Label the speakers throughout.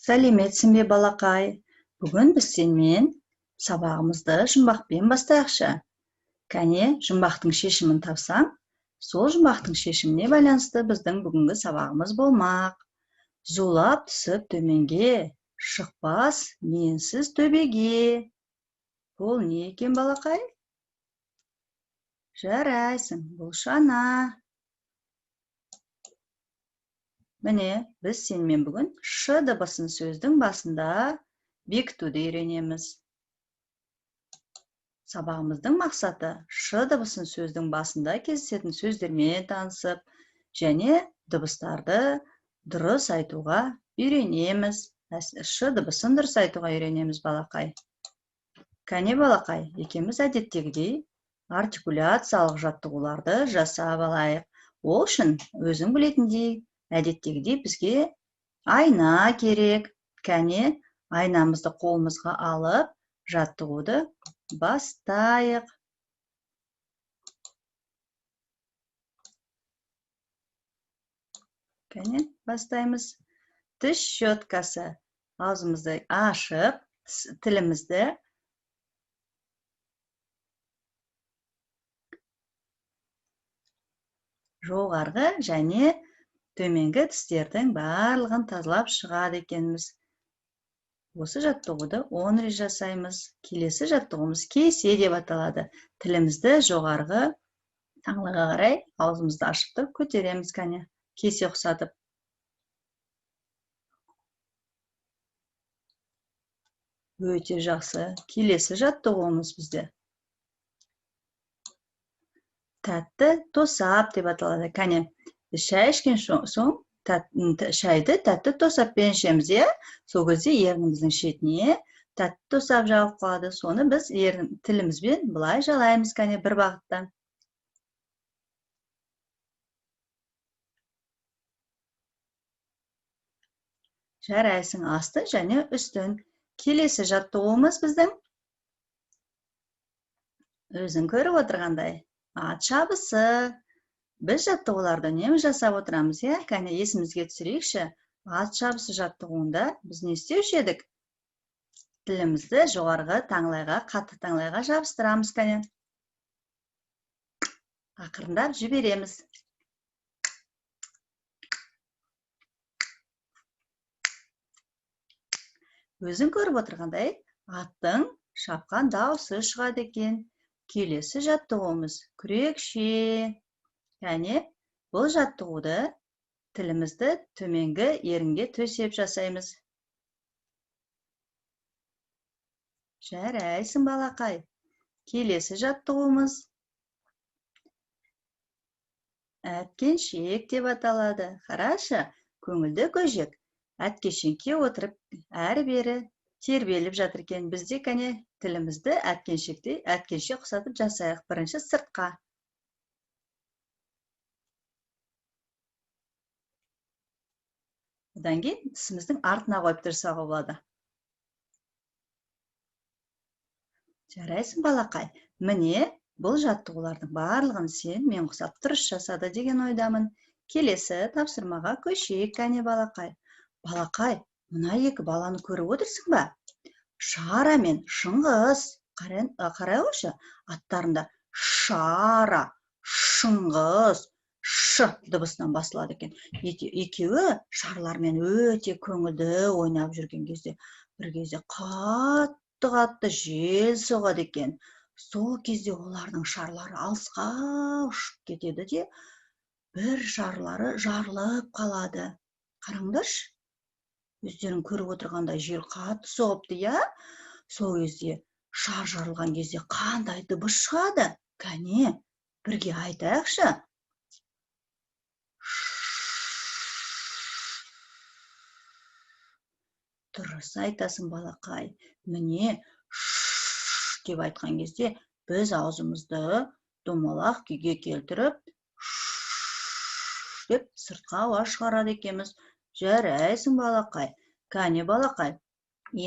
Speaker 1: Сәлеметсің бе, балақай? Бүгін біз сенімен сабағымызды жұмбақпен бастайықшы. Кәне, жұмбақтың шешімін тапсаң, сол жұмбақтың шешіміне байланысты біздің бүгінгі сабағымыз болмақ. Зулап түсіп төменге, шықпас менсіз төбеге. Бұл не екен, балақай? Жарайсың, бұл шана. Міне, біз сенімен бүгін ш дыбысын сөздің басында бекітуді үйренеміз. Сабағымыздың мақсаты ш дыбысын сөздің басында кездесетін сөздермен танысып, және дыбыстарды дұрыс айтуға үйренеміз. Ш дыбысын дұрыс айтуға үйренеміз, балақай. Кәне, балақай, екеуміз әдеттегідей артикуляциялық жаттығуларды жасап алайық. Ол үшін өзің білетіндей, әдеттегідей бізге айна керек. Кәне, айнамызды қолымызға алып, жаттығуды бастайық. Кәне, бастаймыз. Тіс щеткасы. Аузымызды ашып, тілімізді жоғарғы және төменгі тістердің барлығын тазалап шығады екенбіз. Осы жаттығуды 10 рет жасаймыз. Келесі жаттығуымыз кесе деп аталады. Тілімізді жоғарғы таңлыға қарай аузымызды ашып көтереміз, кәне, кесе ұқсатып. Өте жақсы. Келесі жаттығуымыз бізде тәтті тосап деп аталады. Кәне, шай ішкен соң шайды тәтті тосаппен ішеміз, е? Сол кезде ерніміздің шетіне тәтті тосап жағып қалады. Соны біз тілімізбен былай жалаймыз, кәне, бір бағыттан. Жарайсың, асты және үстін. Келесі жаттығуымыз біздің өзің көріп отырғандай ат шабысы. Біз жаттығуларды үнемі жасап отырамыз, е? Кәне, есімізге түсірейікші. Ат шабысы жаттығуында біз не істеуші едік? Тілімізді жоғарғы таңлайға, қатты таңлайға жабыстырамыз, кәне. Ақырындап жібереміз. Өзің көріп отырғандай, аттың шапқан дауысы шығады екен. Келесі жаттығуымыз күрекше. Кәне, бұл жаттығуды тілімізді төменгі ерінге төсеп жасаймыз. Жарайсың, балақай. Келесі жаттығуымыз әткеншек деп аталады. Қарашы, көңілді көжек әткеншекке отырып әрі-бері тербеліп жатыр екен. Бізде, кәне, тілімізді әткеншек ұқсатып жасайық. Бірінші сыртқа. Одан кейін тісіміздің артына қойып тұрсақ болады. Жарайсың, балақай. Міне, бұл жаттығулардың барлығын сен мен ұқсап дұрыс жасады деген ойдамын. Келесі тапсырмаға көшейік, кәне, балақай. Балақай, мына екі баланы көріп отырсың ба? Шара мен Шыңғыс. Қарай қойшы, аттарында Шара, Шыңғыс, Ш дыбысынан басылады екен. Екеуі шарлармен өте көңілді ойнап жүрген кезде, бір кезде қатты жел соғады екен. Сол кезде олардың шарлары алысқа ұшып кетеді де, бір шарлары жарылып қалады. Қараңдаршы, өздерің көріп отырғандай жел қатты соғыпты, я? Сол кезде шар жарылған кезде қандай дыбыс шығады? Кәне, бірге айтайықшы. Дұрыс айтасың, балақай. Міне, деп айтқан кезде біз аузымызды домалақ күйге келтіріп, деп сыртқа ауа шығарады екенбіз. Жарайсың, балақай. Кәне, балақай.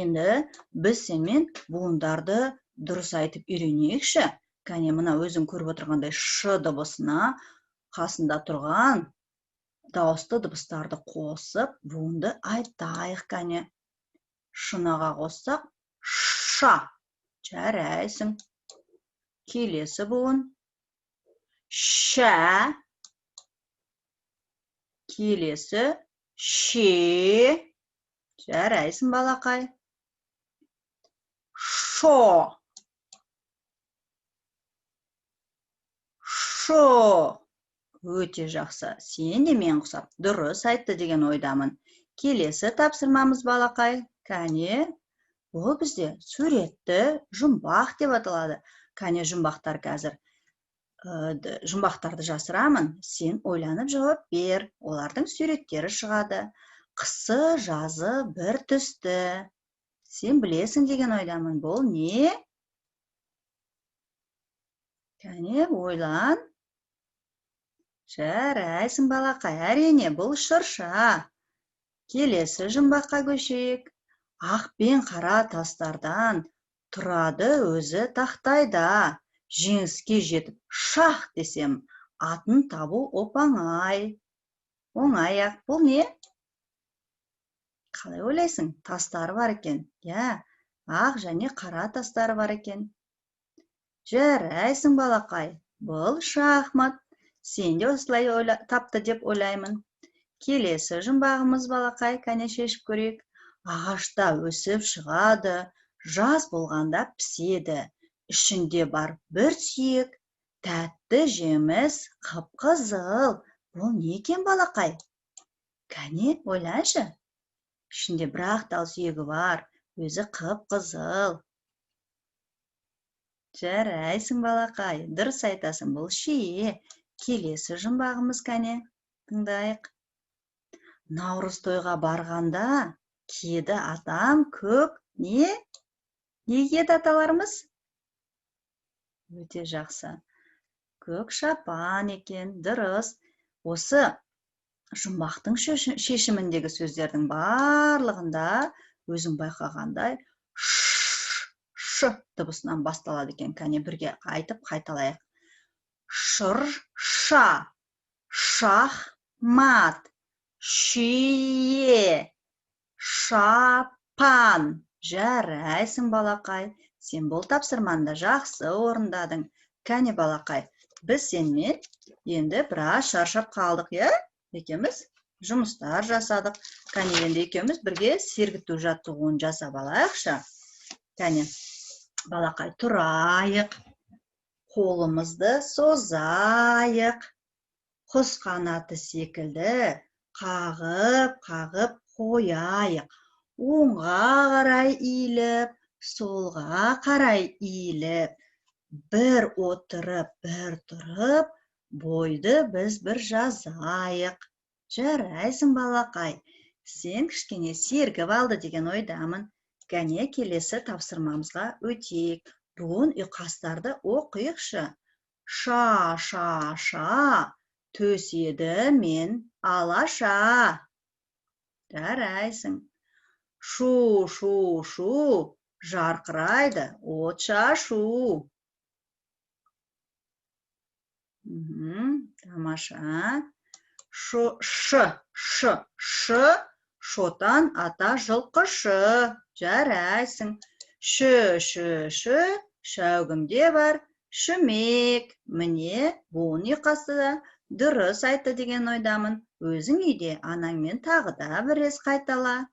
Speaker 1: Енді біз сенімен буындарды дұрыс айтып үйренейікші. Кәне, мына өзің көріп отырғандай ш дыбысына қасында тұрған дауысты дыбыстарды қосып, буынды айтайық, кәне. Шынаға қоссақ, ша. Жарайсың. Келесі буын. Ша. Келесі ше. Жарайсың, балақай. Шо. Шо. Өте жақсы. Сен де мен ұқсап, дұрыс айтты деген ойдамын. Келесі тапсырмамыз, балақай. Кәне, бұл бізде суретті жұмбақ деп аталады. Кәне, жұмбақтар қазір. Жұмбақтарды жасырамын. Сен ойланып жауап бер. Олардың суреттері шығады. Қысы, жазы бір түсті. Сен білесің деген ойдамын. Бұл не? Кәне, ойлан. Жарайсың, балақай. Әрине, бұл шырша. Келесі жұмбаққа көшейік. Ақ пен қара тастардан тұрады өзі тақтайда. Жеңіске жетіп шақ десем, атын табу оп-оңай. Оңай-ақ. Бұл не? Қалай ойлайсың? Тастары бар екен. Я, ақ және қара тастары бар екен. Жарайсың, балақай. Бұл шахмат. Сен де осылай тапты деп ойлаймын. Келесі жұмбағымыз, балақай, кәне шешіп көрейік. Ағашта өсіп шығады, жаз болғанда піседі. Ішінде бар бір сүйек, тәтті жеміс, қып-қызыл. Бұл не екен, балақай? Кәне, ойлашы. Ішінде бір-ақ тал сүйегі бар, өзі қып-қызыл. Жарайсың, балақай, дұрыс айтасың, бұл шие. Келесі жұмбағымыз, кәне, тыңдайық. Наурыз тойға барғанда, киеді атам көк, не? Не киеді аталарымыз? Өте жақсы. Көк шапан екен, дұрыс. Осы жұмбақтың шешіміндегі сөздердің барлығында өзің байқағандай ш дыбысынан басталады екен. Кәне бірге айтып қайталайық. Шырша, шахмат, шие, шапан. Жарайсың, балақай. Сен бұл тапсырманда жақсы орындадың. Кәне, балақай, біз сенмен енді біраз шаршап қалдық, я? Екеуміз жұмыстар жасадық. Кәне, енді екеуміз бірге сергіту жаттығуын жасап алайықшы. Кәне, балақай, тұрайық. Қолымызды созайық. Құс қанаты секілді қағып қояйық. Оңға қарай иіліп, солға қарай иіліп. Бір отырып, бір тұрып, бойды біз бір жазайық. Жарайсың, балақай. Сен кішкене сергіп алды деген ойдамын. Кәне, келесі тапсырмамызға өтейік. Буын ұйқастарды оқиықшы. Ша, ша, ша, төседі мен алаша. Жарайсың. Шу, шу, шу, жарқырайды от шашу. Тамаша. Ш, шотан ата жылқышы. Жарайсың. Ш, шәугімде бар шүмек. Міне, буын ұйқасы да дұрыс айтты деген ойдамын. Өзің үйде анаңмен тағы да бір рет қайтала.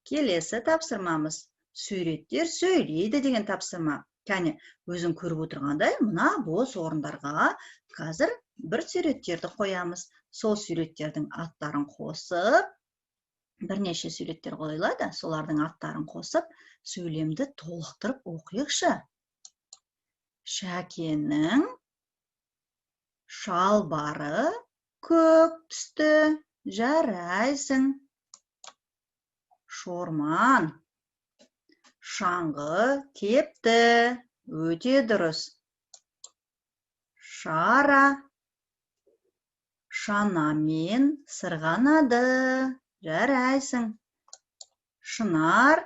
Speaker 1: Келесі тапсырмамыз. Суреттер сөйлейді деген тапсырма. Кәне, өзің көріп отырғандай, мына бос орындарға қазір бір суреттерді қоямыз. Сол суреттердің аттарын қосып, бірнеше суреттер қойылады, солардың аттарын қосып, сөйлемді толықтырып оқиықшы. Шәкенің шалбары көк түсті. Жарайсың. Шорман шаңғы тепті. Өте дұрыс. Шара шанамен сырғанады. Жарайсың. Шынар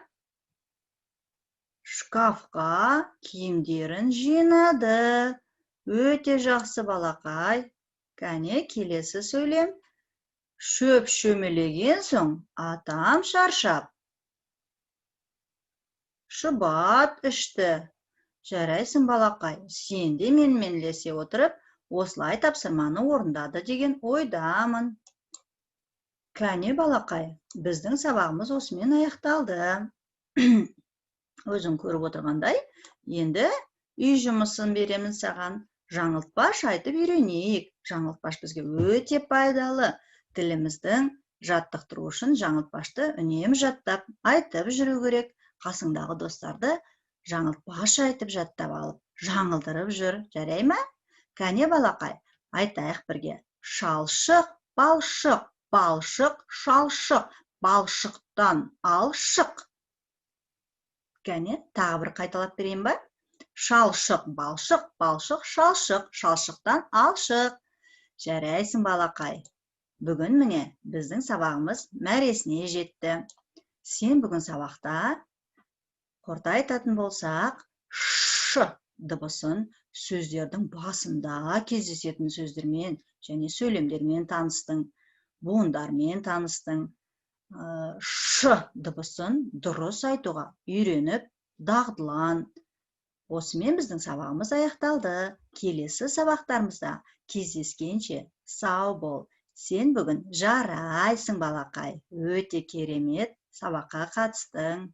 Speaker 1: шкафқа киімдерін жинады. Өте жақсы, балақай. Кәне, келесі сөйлем. Шөп шөмелеген соң атам шаршап Шұбат ішті. Жарайсың балақай, сен де менімен ілесе отырып, осылай тапсырманы орындады деген ойдамын. Кәне балақай, біздің сабағымыз осымен аяқталды. Өзің көріп отырғандай, енді үй жұмысын беремін саған. Жаңылтпаш айтып үйренейік. Жаңылтпаш бізге өте пайдалы. Тіліміздің жаттықтыру үшін жаңылтпашты үнемі жаттап, айтып жүру керек. Қасыңдағы достарды жаңылтпаш айтып жаттап алып, жаңылдырып жүр. Жарай ма? Кәне балақай, айтайық бірге. Шалшық, балшық, балшық, шалшық, балшықтан алшық. Кәне, тағы бір қайталап берейін ба? Шалшық, балшық, балшық, шалшық, шалшықтан алшық. Жарайсың балақай. Бүгін міне біздің сабағымыз мәресіне жетті. Сен бүгін сабақта қорыта айтатын болсақ, ш дыбысын сөздердің басында кездесетін сөздермен және сөйлемдермен таныстың, буындармен таныстың. Ш дыбысын дұрыс айтуға үйреніп, дағдылан. Осымен біздің сабағымыз аяқталды. Келесі сабақтарымызда кездескенше сау бол. Сен бүгін жарайсың балақай. Өте керемет сабаққа қатыстың.